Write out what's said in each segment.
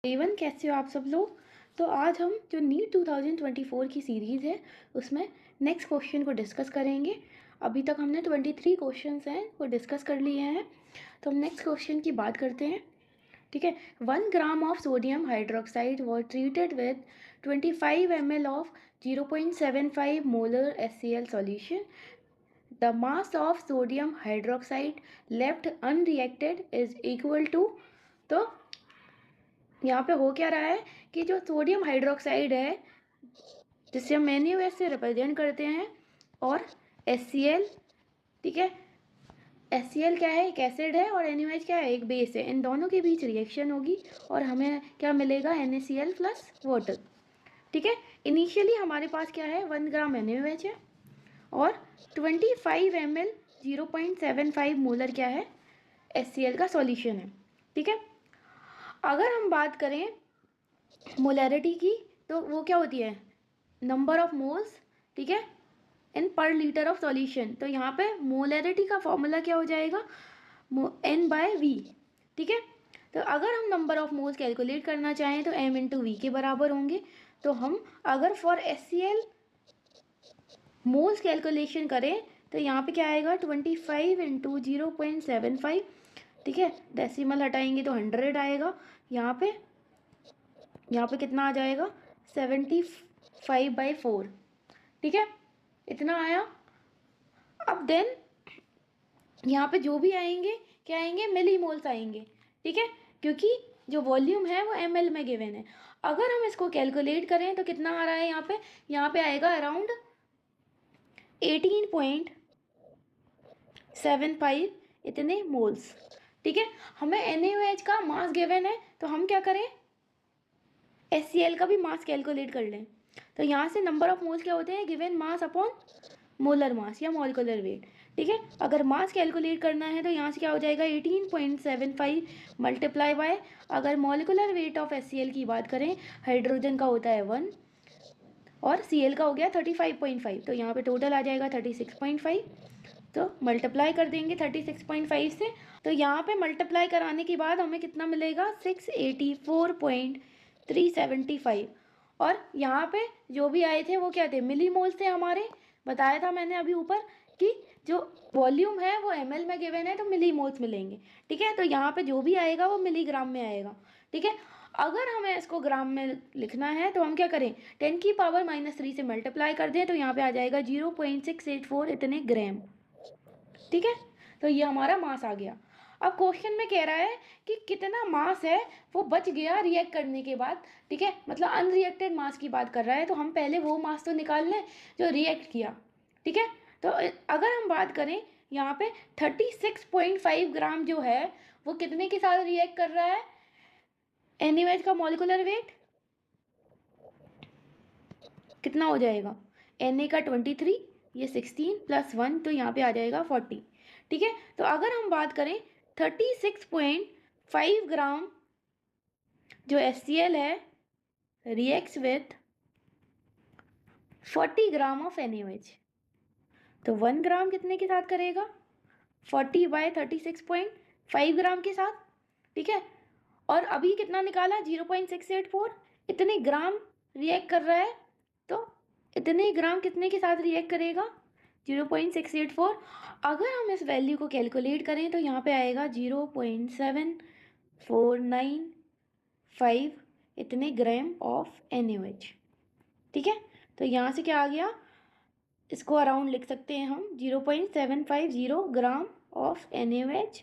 Avon कैसे हो आप सब लोग। तो आज हम जो नीट 2024 की सीरीज़ है उसमें नेक्स्ट क्वेश्चन को डिस्कस करेंगे। अभी तक हमने 23 क्वेश्चंस हैं वो डिस्कस कर लिए हैं, तो हम नेक्स्ट क्वेश्चन की बात करते हैं। ठीक है। 1 gram of sodium hydroxide was treated with 25 ml of 0.75 molar HCl solution. The mass of sodium hydroxide left unreacted is equal to. तो यहाँ पे हो क्या रहा है कि जो सोडियम हाइड्रोक्साइड है जिसे हम NaOH से रिप्रेजेंट करते हैं और HCl, ठीक है, HCl क्या है, एक एसिड है और NaOH क्या है, एक बेस है। इन दोनों के बीच रिएक्शन होगी और हमें क्या मिलेगा, NaCl प्लस वाटर। ठीक है। इनिशियली हमारे पास क्या है, 1 ग्राम NaOH है और 25 ml 0.75 मोलर क्या है, HCl का सॉल्यूशन है। ठीक है। अगर हम बात करें मोलैरिटी की तो वो क्या होती है, नंबर ऑफ मोल्स, ठीक है, इन पर लीटर ऑफ सॉल्यूशन। तो यहाँ पे मोलैरिटी का फॉर्मूला क्या हो जाएगा, N/V। ठीक है। तो अगर हम नंबर ऑफ मोल्स कैलकुलेट करना चाहें तो M/V के बराबर होंगे। तो हम अगर फॉर HCl मोल्स कैलकुलेशन करें तो यहाँ पे क्या आएगा, 25 × 0.75। ठीक है, डेसिमल हटाएंगे तो 100 आएगा। यहाँ पे कितना आ जाएगा, 75/4। ठीक है, इतना आया। अब देन यहाँ पे जो भी आएंगे क्या आएंगे, मिली मोल्स आएंगे। ठीक है, क्योंकि जो वॉल्यूम है वो ml में गिवन है। अगर हम इसको कैलकुलेट करें तो कितना आ रहा है, यहाँ पे आएगा अराउंड 18.75 इतने मोल्स। ठीक है, हमें NaOH का मास गिवन है तो हम क्या करें, HCl का भी मास कैलकुलेट कर लें। तो यहाँ से नंबर ऑफ मोल्स क्या होते हैं, given mass upon molar mass या मॉलिक्यूलर वेट। ठीक है, अगर मास कैलकुलेट करना है तो यहाँ से क्या हो जाएगा, 18.75 मल्टीप्लाई बाय, अगर मॉलिक्यूलर वेट ऑफ HCl की बात करें, हाइड्रोजन का होता है 1 और Cl का हो गया 35.5, तो यहाँ पे टोटल आ जाएगा 36.5। तो मल्टीप्लाई कर देंगे 36.5 से, तो यहाँ पे मल्टीप्लाई कराने के बाद हमें कितना मिलेगा, 684.375। और यहाँ पे जो भी आए थे वो क्या थे, मिली मोल्स थे हमारे। बताया था मैंने अभी ऊपर कि जो वॉल्यूम है वो ml में गिवन है तो मिली मोल्स मिलेंगे। ठीक है, तो यहाँ पे जो भी आएगा वो मिलीग्राम में आएगा। ठीक है, अगर हमें इसको ग्राम में लिखना है तो हम क्या करें, 10⁻³ से मल्टीप्लाई कर दें तो यहाँ पे आ जाएगा 0.684 इतने ग्राम। ठीक है, तो ये हमारा मास आ गया। अब क्वेश्चन में कह रहा है कि कितना मास है वो बच गया रिएक्ट करने के बाद। ठीक है, मतलब अनरिएक्टेड मास की बात कर रहा है, तो हम पहले वो मास तो निकाल लें जो रिएक्ट किया। ठीक है, तो अगर हम बात करें यहाँ पे 36.5 ग्राम जो है वो कितने के साथ रिएक्ट कर रहा है, NaOH का मॉलिक्यूलर वेट कितना हो जाएगा, Na का 23, ये 16 + 1 तो यहाँ पे आ जाएगा 40। ठीक है, तो अगर हम बात करें 36.5 ग्राम जो HCl है reacts with 40 gram of NaOH, तो 1 ग्राम कितने के साथ करेगा, 40/36.5 ग्राम के साथ। ठीक है, और अभी कितना निकाला, 0.684 इतने ग्राम रिएक्ट कर रहा है, तो इतने ग्राम कितने के साथ रिएक्ट करेगा, 0.684। अगर हम इस वैल्यू को कैलकुलेट करें तो यहाँ पे आएगा 0.7495 इतने ग्राम ऑफ NaOH। ठीक है, तो यहाँ से क्या आ गया, इसको अराउंड लिख सकते हैं हम 0.750 ग्राम ऑफ NaOH।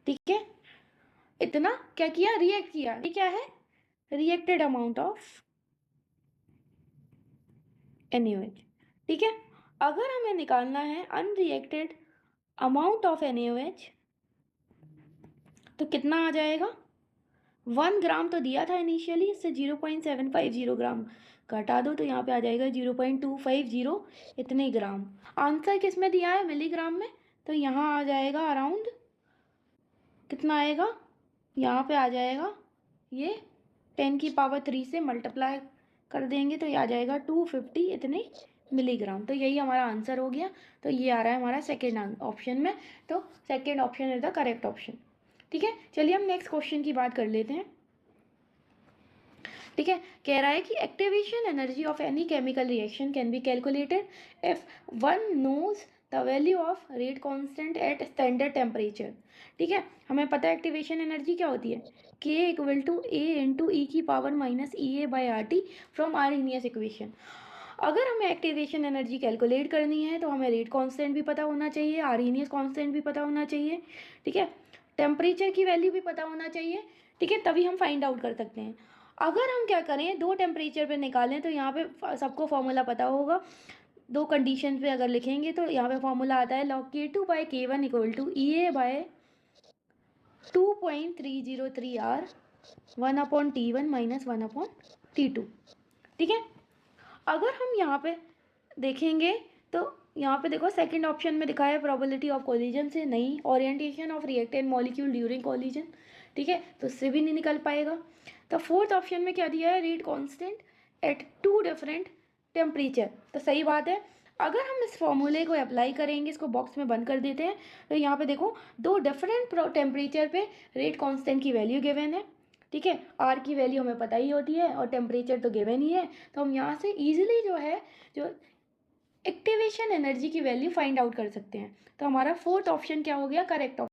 ठीक है, इतना क्या किया, रिएक्ट किया। ये क्या है, रिएक्टेड अमाउंट ऑफ NaOH। ठीक है, अगर हमें निकालना है अनरिएक्टेड अमाउंट ऑफ NaOH तो कितना आ जाएगा, 1 ग्राम तो दिया था इनिशियली, इससे 0.750 ग्राम घटा दो तो यहाँ पे आ जाएगा 0.250 इतने ग्राम। आंसर किस में दिया है, मिलीग्राम में, तो यहाँ आ जाएगा अराउंड कितना आएगा, यहाँ पे आ जाएगा ये 10⁻³ से मल्टीप्लाई कर देंगे तो ये आ जाएगा 250 इतने मिलीग्राम। तो यही हमारा आंसर हो गया। तो ये आ रहा है हमारा सेकेंड ऑप्शन में, तो second option is the correct option. ठीक है, चलिए हम नेक्स्ट क्वेश्चन की बात कर लेते हैं। ठीक है, कह रहा है कि activation energy of any chemical reaction can be calculated if one knows the value of rate constant at standard temperature. ठीक है, हमें पता है एक्टिवेशन एनर्जी क्या होती है, K equal to a into e की power minus e a by r t from Arrhenius equation. अगर हमें एक्टिवेशन एनर्जी कैलकुलेट करनी है तो हमें रेट कांस्टेंट भी पता होना चाहिए, आर्हेनियस कांस्टेंट भी पता होना चाहिए, ठीक है, टेम्परेचर की वैल्यू भी पता होना चाहिए, ठीक है, तभी हम फाइंड आउट कर सकते हैं। अगर हम क्या करें, दो टेम्परेचर पे निकालें तो यहाँ पे सबको फॉर्मूला पता होगा, दो कंडीशन पे अगर लिखेंगे तो यहाँ पे फॉर्मूला आता है log K2 by K1 equal to E A by 2.303 R 1/T1 minus 1/T2। ठीक है, अगर हम यहाँ पे देखेंगे तो यहाँ पे देखो सेकंड ऑप्शन में दिखा है प्रोबेबिलिटी ऑफ कोलिजन से नहीं, orientation of reactant molecule during collision, ठीक है, तो उससे भी नहीं निकल पाएगा। तो फोर्थ ऑप्शन में क्या दिया है, rate constant at two different temperature, तो सही बात है। अगर हम इस फॉर्मूले को अप्लाई करेंगे, इसको बॉक्स में बंद कर देते हैं, तो यहाँ पे देखो दो डिफरेंट टेम्परेचर पे रेट कांस्टेंट की वैल्यू गिवन है, ठीक है, आर की वैल्यू हमें पता ही होती है और टेम्परेचर तो गिवन ही है, तो हम यहाँ से ईजिली जो है जो एक्टिवेशन एनर्जी की वैल्यू फाइंड आउट कर सकते हैं। तो हमारा फोर्थ ऑप्शन क्या हो गया, करेक्ट ऑप्शन।